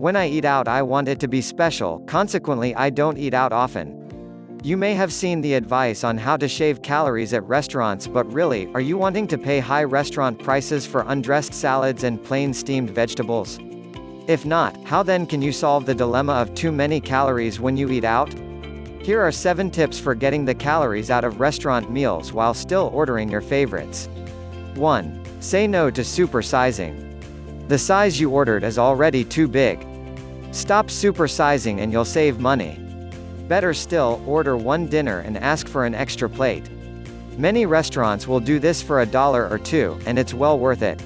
When I eat out, I want it to be special, consequently, I don't eat out often. You may have seen the advice on how to shave calories at restaurants, but really, are you wanting to pay high restaurant prices for undressed salads and plain steamed vegetables? If not, how then can you solve the dilemma of too many calories when you eat out? Here are 7 tips for getting the calories out of restaurant meals while still ordering your favorites. 1. Say no to supersizing. The size you ordered is already too big. Stop supersizing and you'll save money. Better still, order one dinner and ask for an extra plate. Many restaurants will do this for $1 or $2, and it's well worth it.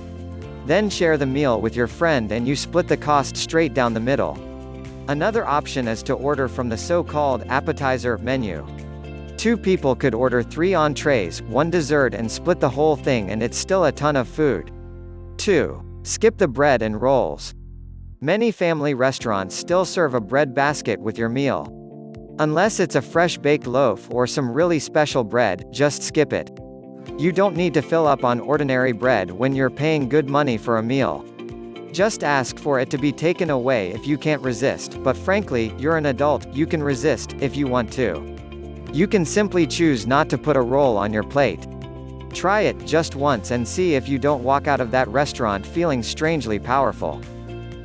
Then share the meal with your friend and you split the cost straight down the middle. Another option is to order from the so-called appetizer menu. 2 people could order 3 entrees, 1 dessert and split the whole thing, and it's still a ton of food. 2. Skip the bread and rolls. Many family restaurants still serve a bread basket with your meal. Unless it's a fresh baked loaf or some really special bread, just skip it. You don't need to fill up on ordinary bread when you're paying good money for a meal. Just ask for it to be taken away if you can't resist, but frankly, you're an adult, you can resist, if you want to. You can simply choose not to put a roll on your plate. Try it just once and see if you don't walk out of that restaurant feeling strangely powerful.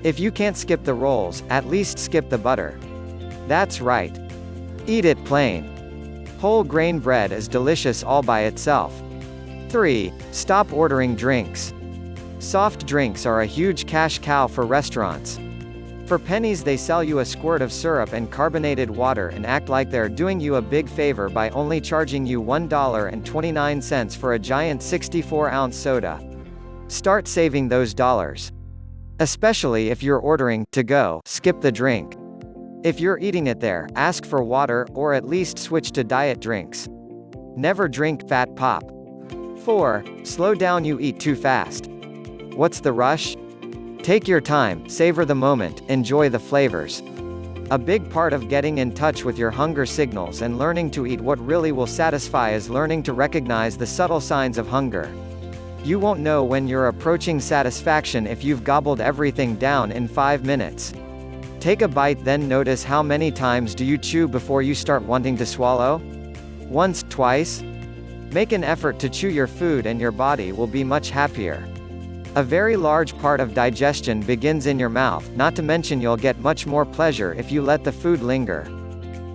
If you can't skip the rolls, at least skip the butter. That's right. Eat it plain. Whole grain bread is delicious all by itself. 3. Stop ordering drinks. Soft drinks are a huge cash cow for restaurants. For pennies they sell you a squirt of syrup and carbonated water and act like they're doing you a big favor by only charging you $1.29 for a giant 64-ounce soda. Start saving those dollars. Especially if you're ordering to go, skip the drink. If you're eating it there, ask for water, or at least switch to diet drinks. Never drink fat pop. 4. Slow down, you eat too fast. What's the rush? Take your time, savor the moment, enjoy the flavors. A big part of getting in touch with your hunger signals and learning to eat what really will satisfy is learning to recognize the subtle signs of hunger. You won't know when you're approaching satisfaction if you've gobbled everything down in 5 minutes. Take a bite, then notice how many times do you chew before you start wanting to swallow? Once, twice? Make an effort to chew your food and your body will be much happier. A very large part of digestion begins in your mouth, not to mention you'll get much more pleasure if you let the food linger.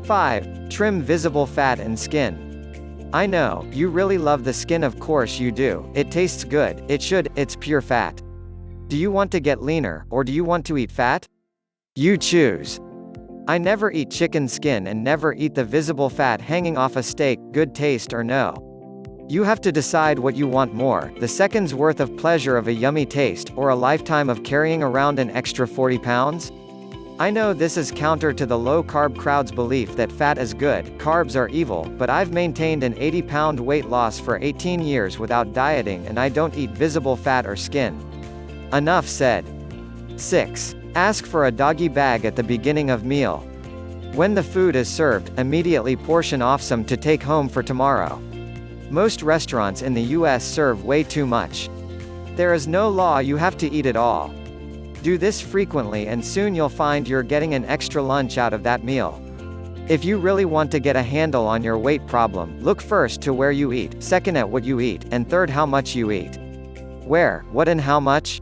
5. Trim visible fat and skin. I know, you really love the skin, of course you do, it tastes good, it should, it's pure fat. Do you want to get leaner, or do you want to eat fat? You choose. I never eat chicken skin and never eat the visible fat hanging off a steak, good taste or no. You have to decide what you want more, the second's worth of pleasure of a yummy taste, or a lifetime of carrying around an extra 40 pounds? I know this is counter to the low-carb crowd's belief that fat is good, carbs are evil, but I've maintained an 80-pound weight loss for 18 years without dieting and I don't eat visible fat or skin. Enough said. 6. Ask for a doggy bag at the beginning of meal. When the food is served, immediately portion off some to take home for tomorrow. Most restaurants in the US serve way too much. There is no law you have to eat it all. Do this frequently and soon you'll find you're getting an extra lunch out of that meal. If you really want to get a handle on your weight problem, look first to where you eat, second at what you eat, and third how much you eat. Where, what and how much?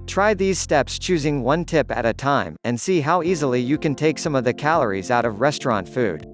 Try these steps, choosing one tip at a time, and see how easily you can take some of the calories out of restaurant food.